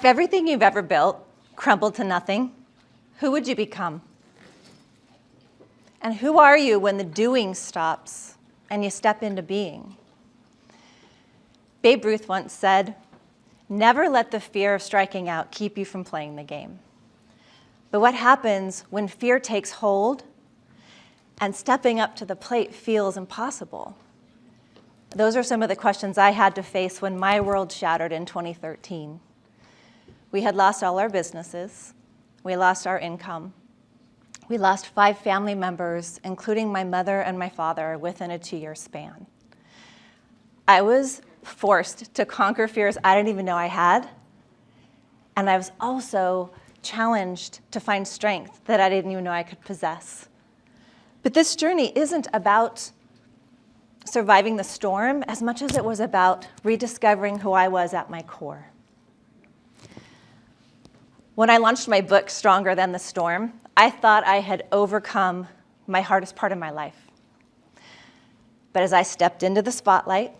If everything you've ever built crumbled to nothing, who would you become? And who are you when the doing stops and you step into being? Babe Ruth once said, "Never let the fear of striking out keep you from playing the game." But what happens when fear takes hold and stepping up to the plate feels impossible? Those are some of the questions I had to face when my world shattered in 2013. We had lost all our businesses. We lost our income. We lost 5 family members, including my mother and my father, within a 2-year span. I was forced to conquer fears I didn't even know I had, and I was also challenged to find strength that I didn't even know I could possess. But this journey isn't about surviving the storm as much as it was about rediscovering who I was at my core. When I launched my book, Stronger Than the Storm, I thought I had overcome my hardest part of my life. But as I stepped into the spotlight,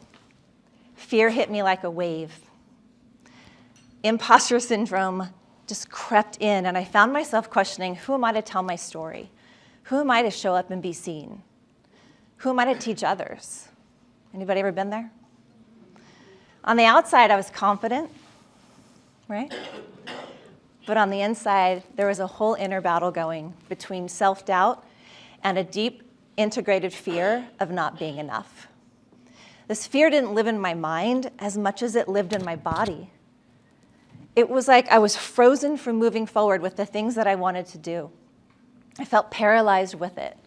fear hit me like a wave. Imposter syndrome just crept in, and I found myself questioning, who am I to tell my story? Who am I to show up and be seen? Who am I to teach others? Anybody ever been there? On the outside, I was confident, right? But on the inside, there was a whole inner battle going between self-doubt and a deep integrated fear of not being enough. This fear didn't live in my mind as much as it lived in my body. It was like I was frozen from moving forward with the things that I wanted to do. I felt paralyzed with it.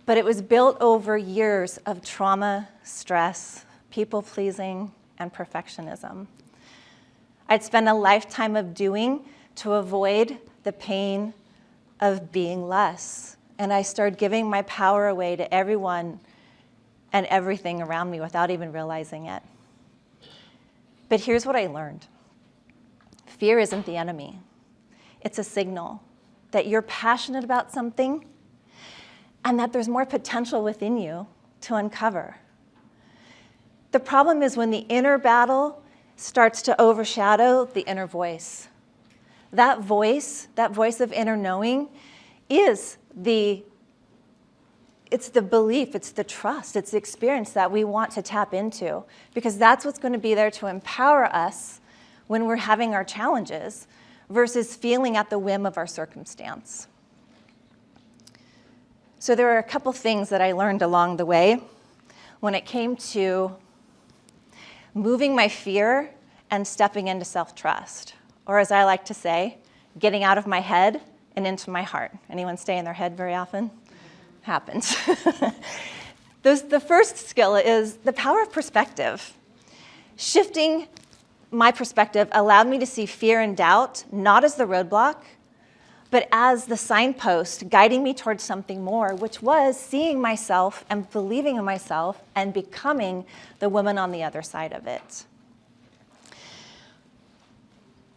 But it was built over years of trauma, stress, people-pleasing, and perfectionism. I'd spent a lifetime of doing to avoid the pain of being less. And I started giving my power away to everyone and everything around me without even realizing it. But here's what I learned. Fear isn't the enemy. It's a signal that you're passionate about something and that there's more potential within you to uncover. The problem is when the inner battle starts to overshadow the inner voice. That voice of inner knowing is it's the belief, it's the trust, it's the experience that we want to tap into, because that's what's going to be there to empower us when we're having our challenges versus feeling at the whim of our circumstance. So there are a couple things that I learned along the way when it came to moving my fear and stepping into self-trust, or as I like to say, getting out of my head and into my heart. Anyone stay in their head very often? Happens. The first skill is the power of perspective. Shifting my perspective allowed me to see fear and doubt not as the roadblock, but as the signpost guiding me towards something more, which was seeing myself and believing in myself and becoming the woman on the other side of it.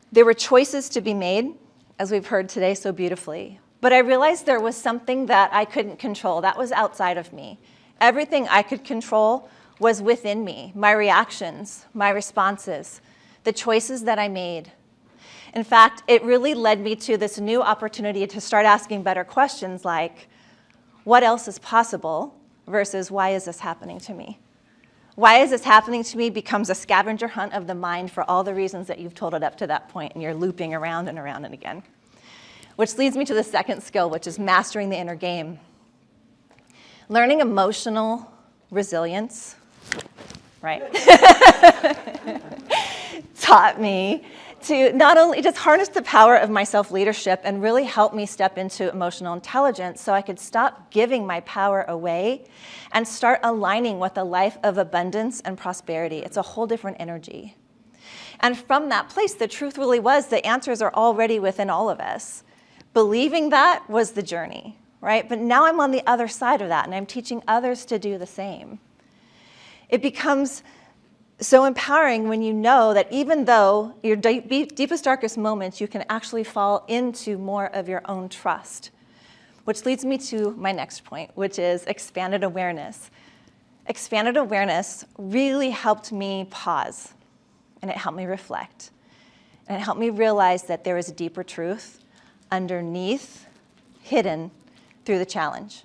There were choices to be made, as we've heard today so beautifully, but I realized there was something that I couldn't control, that was outside of me. Everything I could control was within me, my reactions, my responses, the choices that I made. In fact, it really led me to this new opportunity to start asking better questions like, what else is possible versus why is this happening to me? Why is this happening to me becomes a scavenger hunt of the mind for all the reasons that you've told it up to that point, and you're looping around and around and again. Which leads me to the second skill, which is mastering the inner game. Learning emotional resilience, right? Taught me to not only just harness the power of my self-leadership and really help me step into emotional intelligence so I could stop giving my power away and start aligning with a life of abundance and prosperity. It's a whole different energy. And from that place, the truth really was the answers are already within all of us. Believing that was the journey, right? But now I'm on the other side of that, and I'm teaching others to do the same. It becomes so empowering when you know that even though your deepest, darkest moments, you can actually fall into more of your own trust. Which leads me to my next point, which is expanded awareness. Expanded awareness really helped me pause, and it helped me reflect. And it helped me realize that there is a deeper truth underneath, hidden through the challenge.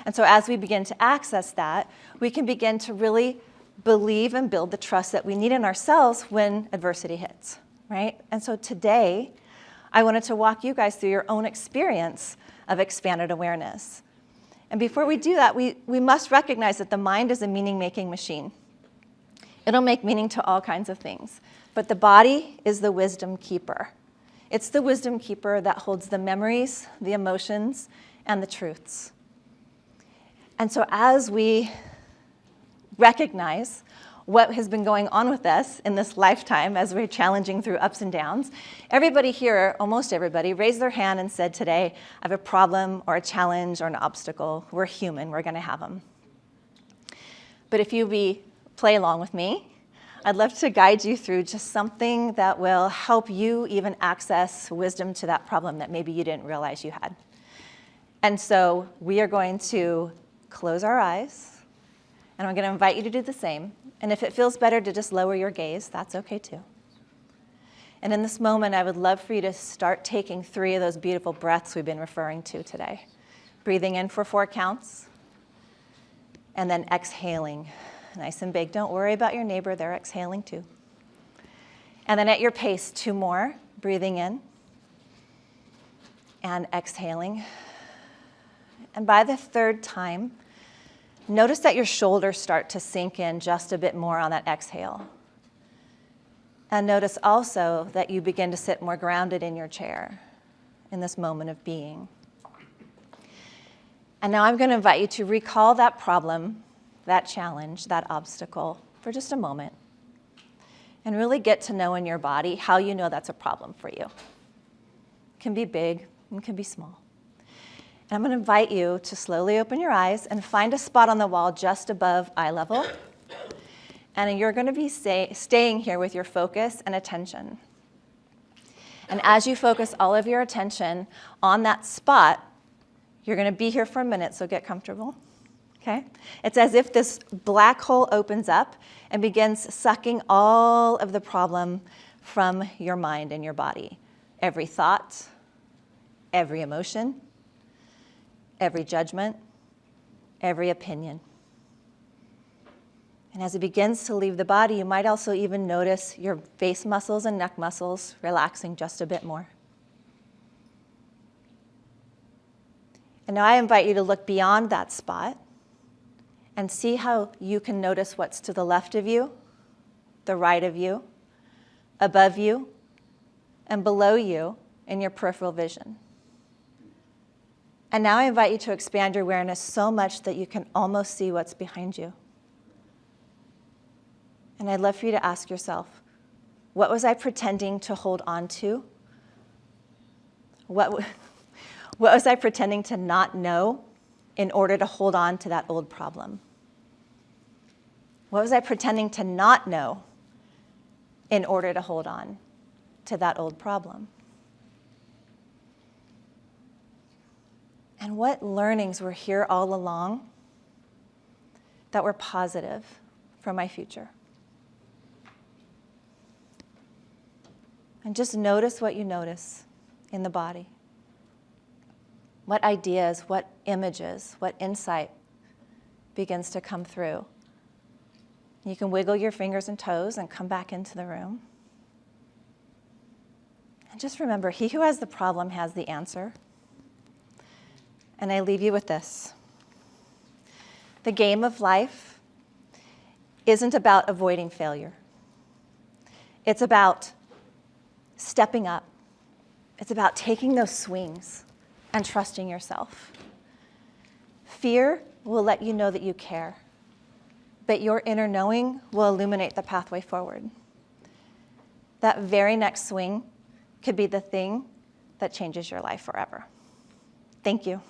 And so as we begin to access that, we can begin to really believe and build the trust that we need in ourselves when adversity hits, right? And so today, I wanted to walk you guys through your own experience of expanded awareness. And before we do that, we must recognize that the mind is a meaning-making machine. It'll make meaning to all kinds of things. But the body is the wisdom keeper. It's the wisdom keeper that holds the memories, the emotions, and the truths. And so as we recognize what has been going on with us in this lifetime as we're challenging through ups and downs, everybody here, almost everybody, raised their hand and said today, I have a problem or a challenge or an obstacle. We're human, we're gonna have them. But if you play along with me, I'd love to guide you through just something that will help you even access wisdom to that problem that maybe you didn't realize you had. And so we are going to close our eyes, and I'm going to invite you to do the same. And if it feels better to just lower your gaze, that's okay too. And in this moment, I would love for you to start taking 3 of those beautiful breaths we've been referring to today. Breathing in for 4 counts, and then exhaling, nice and big. Don't worry about your neighbor, they're exhaling too. And then at your pace, 2 more, breathing in and exhaling. And by the 3rd time, notice that your shoulders start to sink in just a bit more on that exhale. And notice also that you begin to sit more grounded in your chair in this moment of being. And now I'm going to invite you to recall that problem, that challenge, that obstacle for just a moment. And really get to know in your body how you know that's a problem for you. It can be big, it can be small. And I'm going to invite you to slowly open your eyes and find a spot on the wall just above eye level. And you're going to be staying here with your focus and attention. And as you focus all of your attention on that spot, you're going to be here for a minute, so get comfortable. Okay? It's as if this black hole opens up and begins sucking all of the problem from your mind and your body. Every thought, every emotion, every judgment, every opinion. And as it begins to leave the body, you might also even notice your face muscles and neck muscles relaxing just a bit more. And now I invite you to look beyond that spot and see how you can notice what's to the left of you, the right of you, above you, and below you in your peripheral vision. And now I invite you to expand your awareness so much that you can almost see what's behind you. And I'd love for you to ask yourself, what was I pretending to hold on to? What was I pretending to not know in order to hold on to that old problem? What was I pretending to not know in order to hold on to that old problem? And what learnings were here all along that were positive for my future? And just notice what you notice in the body. What ideas, what images, what insight begins to come through. You can wiggle your fingers and toes and come back into the room. And just remember, he who has the problem has the answer. And I leave you with this. The game of life isn't about avoiding failure. It's about stepping up. It's about taking those swings and trusting yourself. Fear will let you know that you care, but your inner knowing will illuminate the pathway forward. That very next swing could be the thing that changes your life forever. Thank you.